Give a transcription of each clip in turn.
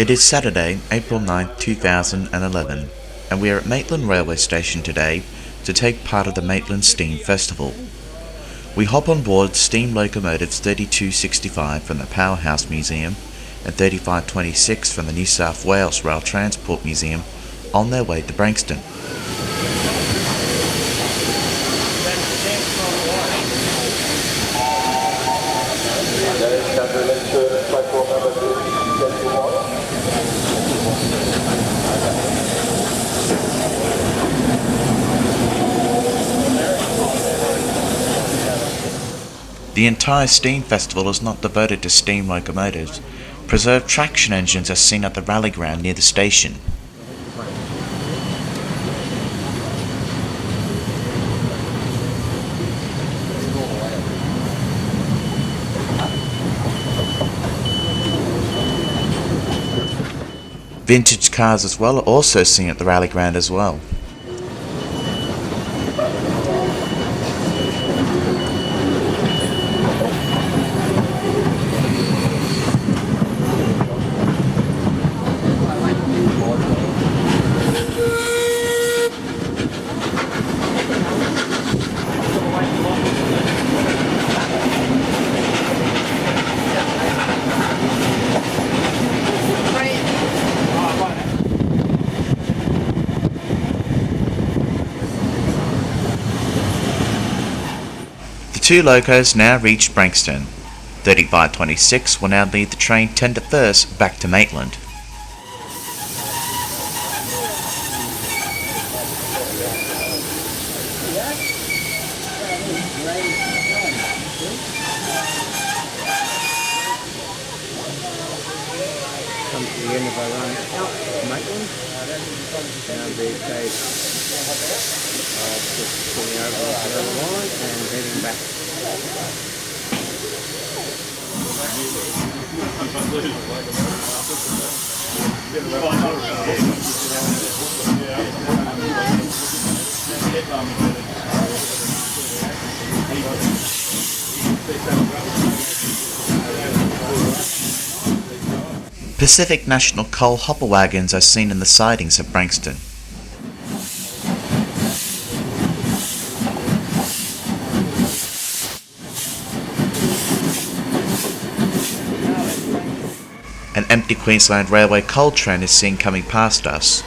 It is Saturday, April 9th, 2011, and we are at Maitland Railway Station today to take part of the Maitland Steam Festival. We hop on board steam locomotives 3265 from the Powerhouse Museum and 3526 from the New South Wales Rail Transport Museum on their way to Branxton. The entire steam festival is not devoted to steam locomotives. Preserved traction engines are seen at the rally ground near the station. Vintage cars as well are also seen at the rally ground as well. The two locos now reached Branxton. 3526 will now lead the train 10 to Thirst back to Maitland. Come to the end of our run out to Maitland. Now these days just pulling over onto the other line and heading back. Pacific National coal hopper wagons are seen in the sidings at Branxton. An empty Queensland Railway coal train is seen coming past us.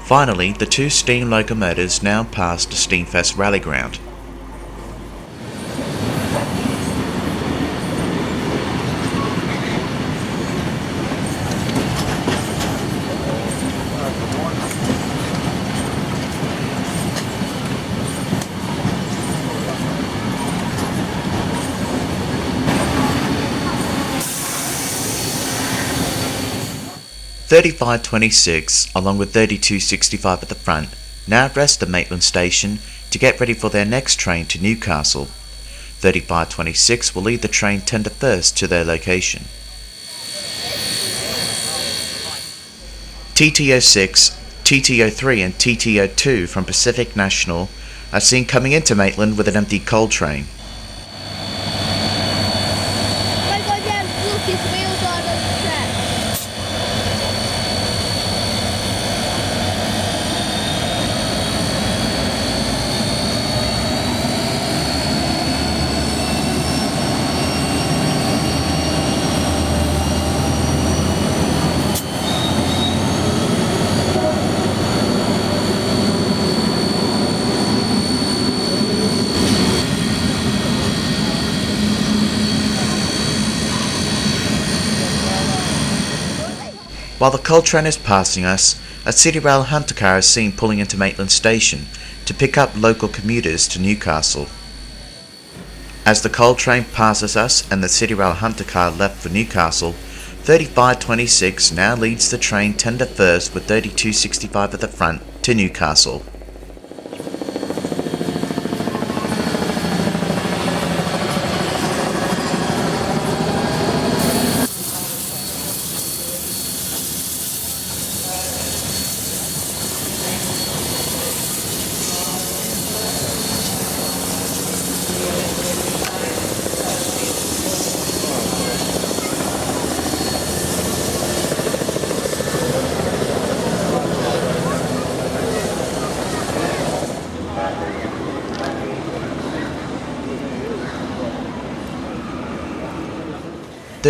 Finally, the two steam locomotives now pass the Steamfest rally ground. "3526, along with 3265 at the front, now rest at Maitland Station to get ready for their next train to Newcastle. 3526 will lead the train 10 to Thirst to their location. TTO6, TTO3 and TTO2 from Pacific National are seen coming into Maitland with an empty coal train. While the coal train is passing us, a City Rail Hunter car is seen pulling into Maitland Station to pick up local commuters to Newcastle. As the coal train passes us and the City Rail Hunter car left for Newcastle, 3526 now leads the train 10 to Thirst with 3265 at the front to Newcastle.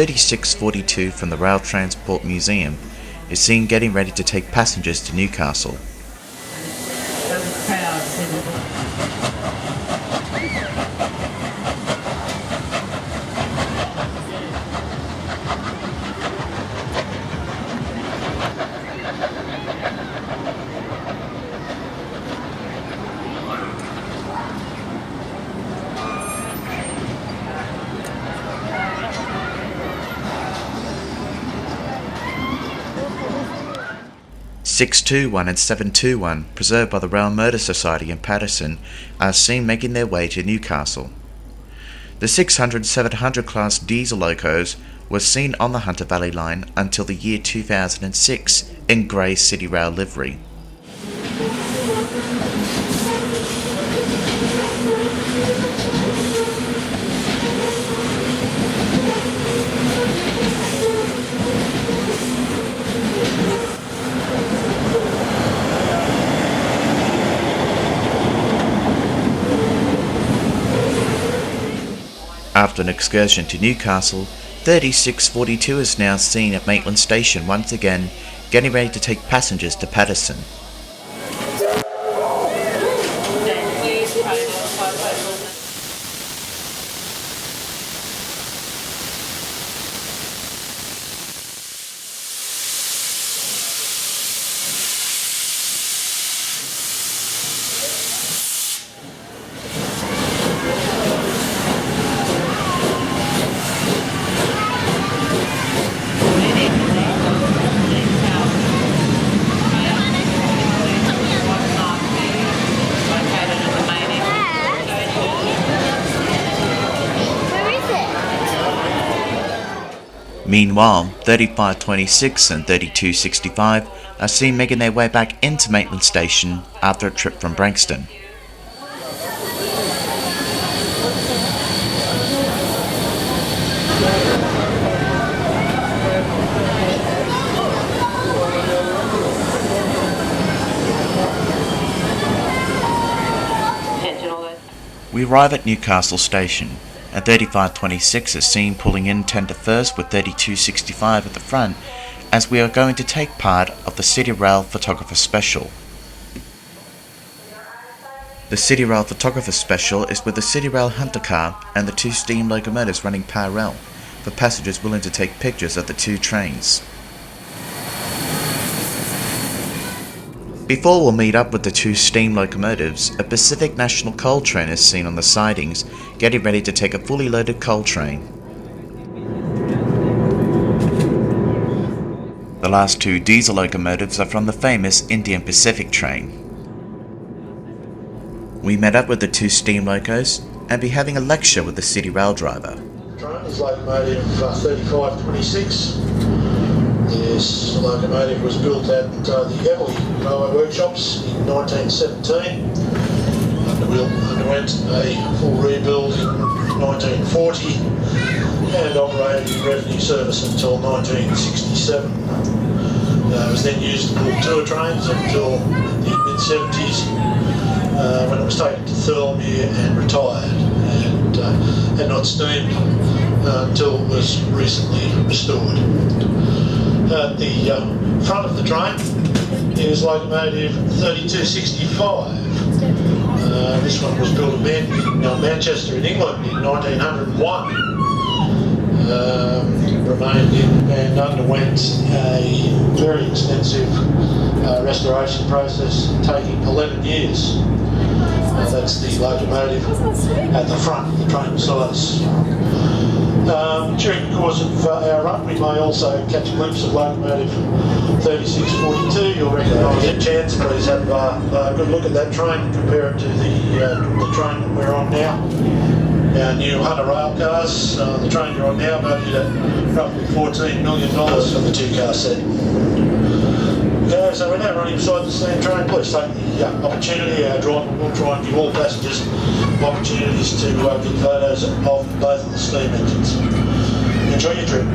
3642 from the Rail Transport Museum is seen getting ready to take passengers to Newcastle. (621) and (721), preserved by the Rail Motor Society in Paterson, are seen making their way to Newcastle. The 600-700 class diesel locos were seen on the Hunter Valley line until the year 2006 in grey City Rail livery. After an excursion to Newcastle, 3642 is now seen at Maitland Station once again, getting ready to take passengers to Paterson. Meanwhile, 3526 and 3265 are seen making their way back into Maitland Station after a trip from Branxton. We arrive at Newcastle Station, and 3526 is seen pulling in tender first with 3265 at the front, as we are going to take part of the City Rail Photographer Special. The City Rail Photographer Special is with the City Rail Hunter car and the 2 steam locomotives running parallel, for passengers willing to take pictures of the 2 trains. Before we'll meet up with the 2 steam locomotives, a Pacific National coal train is seen on the sidings, getting ready to take a fully loaded coal train. The last 2 diesel locomotives are from the famous Indian Pacific train. We met up with the 2 steam locos and be having a lecture with the City Rail driver. Train is locomotive 3526. This locomotive was built at the Everley Railway Workshops in 1917. Underwent a full rebuild in 1940 and operated in revenue service until 1967. It was then used to pull tour trains until the mid-70s when it was taken to Thirlmere and retired, and had not steamed until it was recently restored. At the front of the train is locomotive 3265. This one was built in Manchester in England in 1901. Remained in and underwent a very extensive restoration process taking 11 years. That's the locomotive at the front of the train beside us. During the course of our run, we may also catch a glimpse of locomotive 3642. You'll recognise it. Chance, please have a good look at that train, compare it to the train that we're on now. Our new Hunter rail cars, the train you're on now, valued at roughly $14 million for the 2-car set. Okay, so we're now running beside the steam train. Please take the opportunity. Our driver will try and give all passengers opportunities to get photos of both of the steam engines. Enjoy your trip.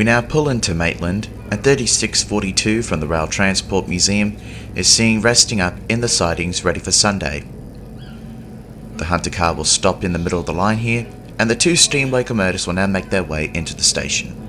now pull into Maitland, and 3642 from the Rail Transport Museum is seen resting up in the sidings ready for Sunday. The Hunter car will stop in the middle of the line here, and the two steam locomotives will now make their way into the station.